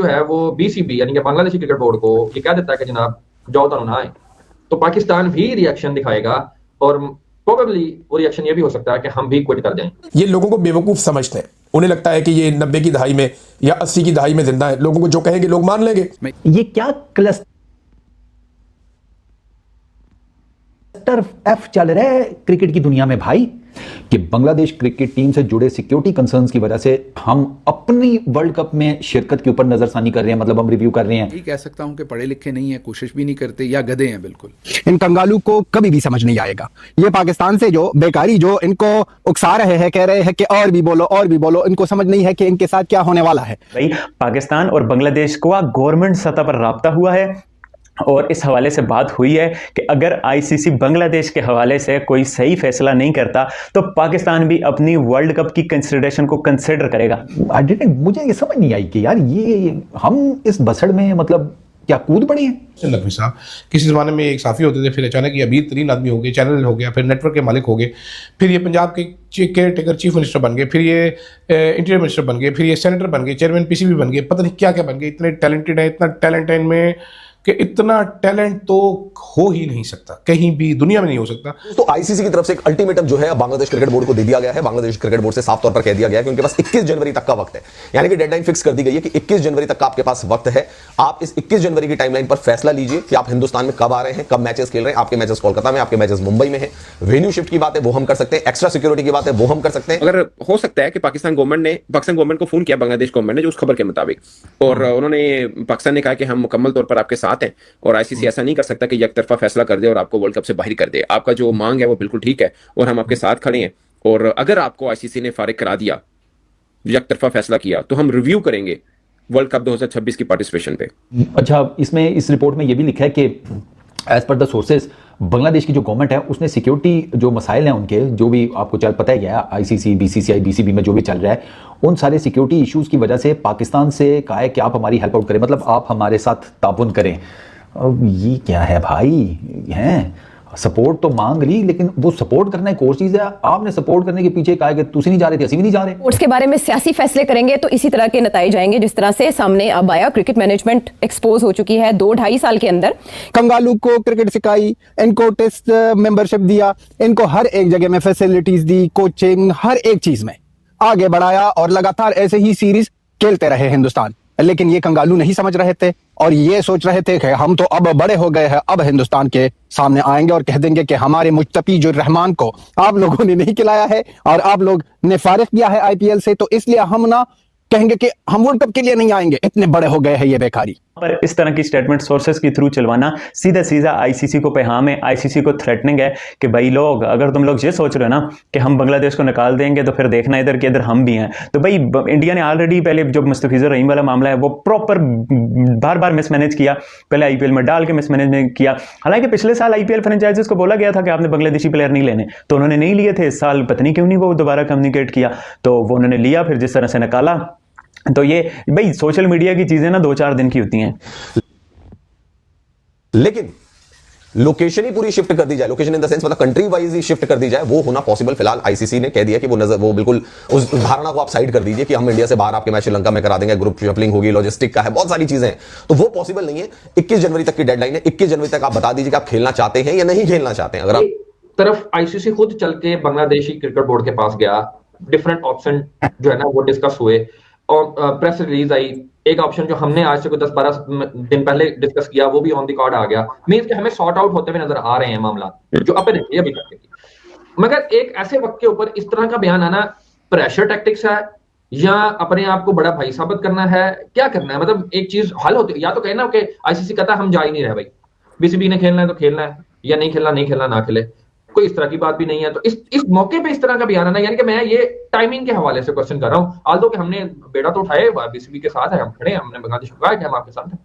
जो है वो बीसीबी यानी कि बांग्लादेशी क्रिकेट बोर्ड को ये कह देता है कि जनाब जाओ तो ना आए, तो पाकिस्तान भी रिएक्शन दिखाएगा और प्रोबेबली वो रिएक्शन ये भी हो सकता है कि हम भी क्विट कर जाएं। ये लोगों को बेवकूफ समझते हैं, उन्हें लगता है कि ये 90 की दहाई में या 80 की दहाई में जिंदा है, लोगों को जो कहेंगे लोग मान लेंगे। ये क्या क्लस्टर एफ चल रहा है क्रिकेट की दुनिया में भाई, कि बांग्लादेश क्रिकेट टीम से जुड़े सिक्योरिटी कंसर्न्स की वजह से हम अपनी वर्ल्ड कप में शिरकत के ऊपर नजरसानी कर रहे हैं, मतलब हम रिव्यू कर रहे हैं। यही कह सकता हूं कि पढ़े लिखे नहीं है, कोशिश भी नहीं करते या गधे हैं बिल्कुल। इन कंगालू को कभी भी समझ नहीं आएगा। ये पाकिस्तान से जो बेकारी जो इनको उकसा रहे हैं, कह रहे हैं कि और भी बोलो और भी बोलो, इनको समझ नहीं है कि इनके साथ क्या होने वाला है। भाई पाकिस्तान और बांग्लादेश को गवर्नमेंट सतह पर राब्ता हुआ है और इस हवाले से बात हुई है कि अगर आईसीसी बांग्लादेश के हवाले से कोई सही फैसला नहीं करता तो पाकिस्तान भी अपनी वर्ल्ड कप की कंसिडरेशन को कंसिडर करेगा। मुझे ये समझ नहीं आई कि यार ये हम इस बसड़ में मतलब क्या कूद पड़े हैं। नकवी साहब किसी जमाने में एक साफी होते थे, फिर अचानक ये अमीर तरीन आदमी हो गए, चैनल हो गया, फिर नेटवर्क के मालिक हो गए, फिर ये पंजाब के केयर टेकर चीफ मिनिस्टर बन गए, फिर ये इंटीरियर मिनिस्टर बन गए, फिर ये सेनेटर बन गए, चेयरमैन पीसीबी बन गए, पता नहीं क्या क्या बन गए। इतने टैलेंटेड है, इतना टैलेंट है इनमें कि इतना टैलेंट तो हो ही नहीं सकता, कहीं भी दुनिया में नहीं हो सकता। तो आईसीसी की तरफ से एक अल्टीमेटम जो है बांग्लादेश क्रिकेट बोर्ड को दे दिया गया है। बांग्लादेश क्रिकेट बोर्ड से साफ तौर पर कह दिया गया है कि उनके पास 21 जनवरी तक का वक्त है, यानी कि डेडलाइन फिक्स कर दी गई है कि 21 जनवरी तक का आपके पास वक्त है। आप इस 21 जनवरी की टाइमलाइन पर फैसला लीजिए कि आप हिंदुस्तान में कब आ रहे हैं, कब मैचेस खेल रहे हैं। आपके मैचेस कोलकाता में, आपके मैचेस मुंबई में है। वेन्यू शिफ्ट की बात है वो हम कर सकते हैं, एक्स्ट्रा सिक्योरिटी की बात है वो हम कर सकते हैं। अगर हो सकता है कि पाकिस्तान गवर्नमेंट को फोन किया बांग्लादेश गवर्नमेंट ने जो उस खबर के मुताबिक, और उन्होंने पाकिस्तान ने कहा कि हम मुकम्मल तौर पर आपके साथ हैं और आईसीसी ऐसा नहीं कर सकता कि एक तरफा फैसला कर दे और आपको वर्ल्ड कप से बाहर कर दे। आपका जो मांग है वो बिल्कुल ठीक है और हम आपके साथ खड़े हैं, और अगर आपको आईसीसी ने फारिग करा दिया, एक तरफा फैसला किया, तो हम रिव्यू करेंगे वर्ल्ड कप 2026 की पार्टिसिपेशन पे। अच्छा, इसमें इस रिपोर्ट में यह भी लिखा है कि as per the sources Bangladesh की जो गवर्नमेंट है उसने सिक्योरिटी जो मसाइल हैं उनके, जो भी आपको चल पता है आईसीसी बीसीसीआई बीसीबी में जो भी चल रहा है, उन सारे सिक्योरिटी इश्यूज की वजह से पाकिस्तान से कहा है कि आप हमारी हेल्प आउट करें, मतलब आप हमारे साथ ताउन करें। अब ये क्या है भाई, हैं सपोर्ट तो मांग ली, लेकिन वो सपोर्ट करना एक और चीज है। आपने सपोर्ट करने के पीछे कहा कि तुसी नहीं जा रहे थे, असी भी नहीं जा रहे। उसके बारे में सियासी फैसले करेंगे तो इसी तरह के नतीजे जाएंगे जिस तरह से सामने अब आया। क्रिकेट मैनेजमेंट एक्सपोज हो चुकी है 2-2.5 साल के अंदर। कंगालू को क्रिकेट सिखाई, इनको टेस्ट मेंबरशिप दिया, इनको हर एक जगह में फैसिलिटीज दी, कोचिंग, हर एक चीज में आगे बढ़ाया और लगातार ऐसे ही सीरीज खेलते रहे हिंदुस्तान। लेकिन ये कंगालू नहीं समझ रहे थे और ये सोच रहे थे कि हम तो अब बड़े हो गए हैं, अब हिंदुस्तान के सामने आएंगे और कह देंगे कि हमारे मुस्तफी जो रहमान को आप लोगों ने नहीं खिलाया है और आप लोग ने फारिग किया है आईपीएल से, तो इसलिए हम ना कहेंगे कि हम वर्ल्ड कप के लिए नहीं आएंगे, इतने बड़े हो गए हैं ये बेकारी। पर इस तरह की स्टेटमेंट सोर्सेस के थ्रू चलवाना सीधा सीधा आईसीसी को पैगाम है, आईसीसी को थ्रेटनिंग है कि भाई लोग, अगर तुम लोग ये सोच रहे हो ना कि हम बांग्लादेश को निकाल देंगे तो फिर देखना इधर के इधर हम भी हैं। तो भाई इंडिया ने ऑलरेडी पहले जो मुस्तफिजुर रहीम वाला मामला है वो प्रॉपर बार बार मिसमैनेज किया, पहले आईपीएल में डाल के मिसमैनेज किया। हालांकि पिछले साल आईपीएल फ्रेंचाइजीज को बोला गया था कि आपने बांग्लादेशी प्लेयर नहीं लेने, तो उन्होंने नहीं लिए थे। इस साल पता नहीं क्यों नहीं वो दोबारा कम्युनिकेट किया, तो वो उन्होंने लिया, फिर जिस तरह से निकाला। तो ये भाई सोशल मीडिया की चीजें ना 2-4 दिन की होती हैं। लेकिन लोकेशन ही पूरी शिफ्ट कर दी जाए, लोकेशन इन द सेंस मतलब कंट्री वाइज ही शिफ्ट कर दी जाए, वो होना पॉसिबल फिलहाल आईसीसी ने कह दिया कि वो बिल्कुल उस धारणा को आप साइड कर दीजिए कि हम इंडिया से बाहर आपके मैच श्रीलंका में करा देंगे, ग्रुप शफलिंग होगी, लॉजिस्टिक का है, बहुत सारी चीजें हैं, तो वो पॉसिबल नहीं है। 21 जनवरी तक की डेडलाइन है, 21 जनवरी तक आप बता दीजिए कि आप खेलना चाहते हैं या नहीं खेलना चाहते हैं। अगर आप तरफ आईसीसी खुद चल के बांग्लादेशी क्रिकेट बोर्ड के पास गया, डिफरेंट ऑप्शन जो है ना वो डिस्कस हुए और प्रेस रिलीज आई। एक ऑप्शन जो हमने आज से कोई 10-12 दिन पहले डिस्कस किया वो भी ऑन द कार्ड आ गया। मींस कि हमें सॉर्ट आउट होते हुए नजर आ रहे हैं मामला जो अपन ने अभी तक की। मगर एक ऐसे वक्त के ऊपर इस तरह का बयान आना प्रेशर टैक्टिक्स है या अपने आप को बड़ा भाई साबित करना है, क्या करना है? मतलब एक चीज हल होती है, या तो कहना कि आईसीसी कहता है हम जा ही नहीं रहे भाई, बीसीबी ने खेलना है तो खेलना है, या नहीं खेलना नहीं खेलना ना खेले, कोई इस तरह की बात भी नहीं है। तो इस मौके पे इस तरह का बयान आना, यानी कि मैं ये टाइमिंग के हवाले से क्वेश्चन कर रहा हूं। आल्दो कि हमने बेड़ा तो उठाए, बीसीबी के साथ है, हम खड़े हैं, हमने बांग्लादेश को कहा कि हम आपके साथ हैं।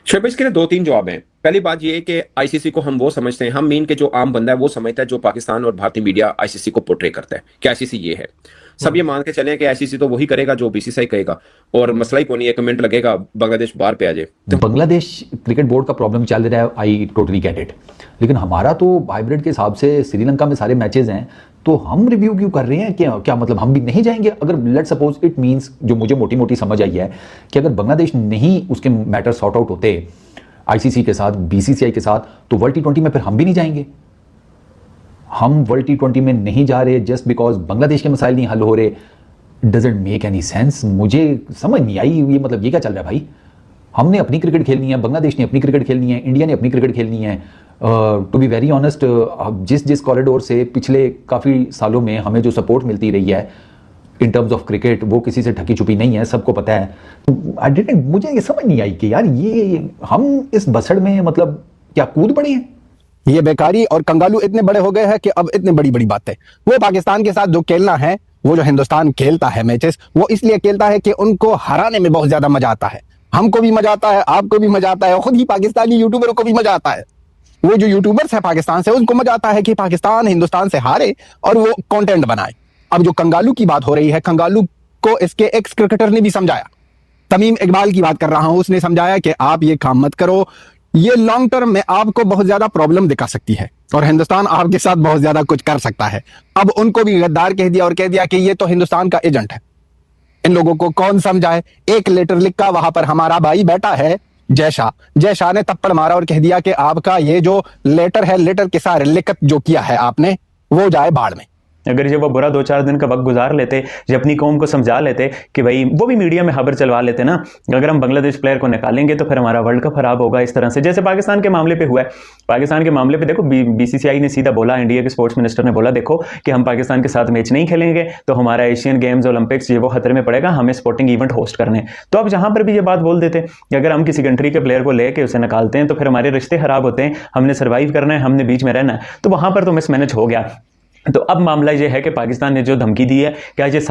शोएब, इसके ना 2-3 जवाब हैं। पहली बात ये है कि आईसीसी को हम वो समझते हैं, हम मीन के जो आम बंदा है वो समझता है जो पाकिस्तान और भारतीय मीडिया आईसीसी को पोर्ट्रे करता है कि आईसीसी ये है। सब ये मान के चले कि आईसीसी तो वही करेगा जो बीसीसीआई कहेगा और मसला ही कोई नहीं, 1 मिनट लगेगा बांग्लादेश बाहर पे आ जाए। तो बांग्लादेश क्रिकेट बोर्ड का प्रॉब्लम चल रहा है, आई टोटली गेट इट, लेकिन हमारा तो हाइब्रिड के हिसाब से श्रीलंका में सारे मैचेस हैं, तो हम रिव्यू क्यों कर रहे हैं? क्या मतलब हम भी नहीं जाएंगे? अगर लेट सपोज इट मींस, जो मुझे मोटी मोटी समझ आई है कि अगर बांग्लादेश नहीं उसके मैटर सॉर्ट आउट होते आईसीसी के साथ, बीसीसीआई के साथ, तो वर्ल्ड टी20 में फिर हम भी नहीं जाएंगे। हम वर्ल्ड टी20 में नहीं जा रहे जस्ट बिकॉज बांग्लादेश के मसाइल नहीं हल हो रहे। Doesn't make any sense. मुझे समझ नहीं आई ये, मतलब ये क्या चल रहा है भाई? हमने अपनी क्रिकेट खेलनी है, बांग्लादेश ने अपनी क्रिकेट खेलनी है, इंडिया ने अपनी क्रिकेट खेलनी है। टू बी वेरी ऑनेस्ट, जिस कॉरिडोर से पिछले काफ़ी सालों में हमें जो सपोर्ट मिलती रही है इन टर्म्स ऑफ क्रिकेट, वो किसी से ढकी छुपी नहीं है, सबको पता है। तो मुझे ये समझ नहीं आई कि यार ये हम इस बसड़ में मतलब क्या कूद पड़े हैं? ये बेकारी और कंगालू इतने बड़े हो गए हैं कि अब इतने बड़ी बड़ी बातें, वो पाकिस्तान के साथ जो खेलना है, वो जो हिंदुस्तान खेलता है मैचेस, वो इसलिए खेलता है कि उनको हराने में बहुत ज्यादा मजा आता है। हमको भी मजा आता है, आपको भी मजा आता है, खुद ही पाकिस्तानी यूट्यूबरों को भी मजा आता है। वो जो यूट्यूबर्स है पाकिस्तान से, उनको मजा आता है कि पाकिस्तान हिंदुस्तान से हारे और वो कंटेंट बनाए। अब जो कंगालू की बात हो रही है, कंगालू को इसके एक्स क्रिकेटर ने भी समझाया। तमीम इकबाल की बात कर रहा हूं, उसने समझाया कि आप ये काम मत करो, ये लॉन्ग टर्म में आपको बहुत ज्यादा प्रॉब्लम दिखा सकती है और हिंदुस्तान आपके साथ बहुत ज्यादा कुछ कर सकता है। अब उनको भी गद्दार कह दिया और कह दिया कि ये तो हिंदुस्तान का एजेंट है। इन लोगों को कौन समझाए? एक लेटर लिखा, वहां पर हमारा भाई बैठा है जय शाह ने थप्पड़ मारा और कह दिया कि आपका ये जो लेटर है, लेटर के सारे लिखत जो किया है आपने, वो जाए बाढ़ में। अगर ये वो बुरा 2-4 दिन का वक्त गुजार लेते, जो अपनी कौम को समझा लेते कि भाई, वो भी मीडिया में खबर चलवा लेते ना, अगर हम बांग्लादेश प्लेयर को निकालेंगे तो फिर हमारा वर्ल्ड कप खराब होगा, इस तरह से जैसे पाकिस्तान के मामले पे हुआ है। पाकिस्तान के मामले पे देखो, बीसीसीआई ने सीधा बोला, इंडिया के स्पोर्ट्स मिनिस्टर ने बोला, देखो कि हम पाकिस्तान के साथ मैच नहीं खेलेंगे तो हमारा एशियन गेम्स, ओलंपिक्स, ये वो खतरे में पड़ेगा, हमें स्पोर्टिंग इवेंट होस्ट करने। तो अब जहां पर भी ये बात बोल देते कि अगर हम किसी कंट्री के प्लेयर को लेके उसे निकालते हैं तो फिर हमारे रिश्ते खराब होते हैं, हमने सर्वाइव करना है, हमने बीच में रहना है, तो वहां पर तो मिसमैनेज हो गया। तो अब मामला ये है कि पाकिस्तान ने जो धमकी दी है, क्या ये सच